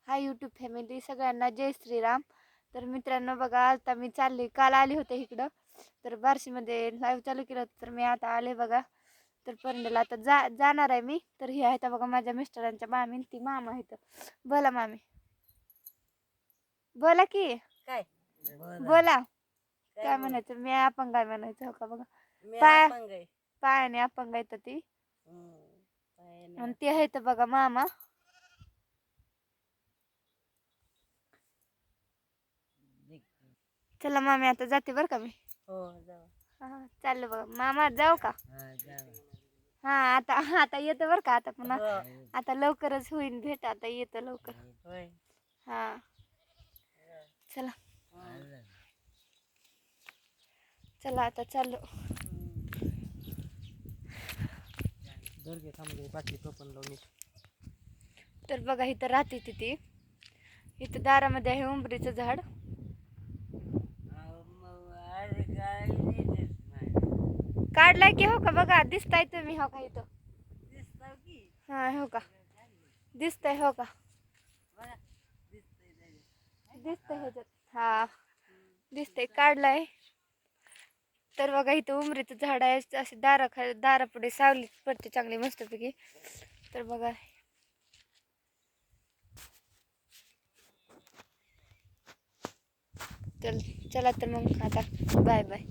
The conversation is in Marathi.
हाय यूट्यूब फॅमिली, सगळ्यांना जय श्रीराम. तर मित्रांनो बघा, आता मी चालली, काल आले होते इकडं, तर बार्शीमध्ये लाईव्ह चालू केलं होतं. तर मी आता आले बघा, तर परंडेला आता जाणार आहे मी. तर हे आहेत बघा माझ्या मिस्टरांच्या मामी, ती मामा आहेत. बोला मामी, बोला की, काय बोला काय काय बोल म्हणायचं. मी आपण काय म्हणायचं हो का बघा, मी पाय अपंग आहे. पायाने अपंग आहेत ती, पायाने आणि ते अपंग. आहेत बघा मामा. चला मामी, आता जाते बरं का मी. हो जाऊ. हा चाललं बघा मामा, जाऊ का. हा आता आता येतं बरं का, आता पुन्हा हो. आता लवकरच होईन भेट, आता येतं लवकर. होय. हा चला चला आता चाललो. तर बघा इथं राहते तिथे, इथं दारामध्ये आहे उंबरीचं झाड. काढलाय की हो का, बघा दिसताय तुम्ही हो का इथं. हा हो का, दिसतंय हो का, दिसतंय ह्याच्यात. हा दिसतंय, काढलाय. तर बघा इथं उमरीचं झाड आहे, असे दारापुढे सावली पडते चांगली मस्तपैकी. तर बघा, चला तर मग आता बाय बाय.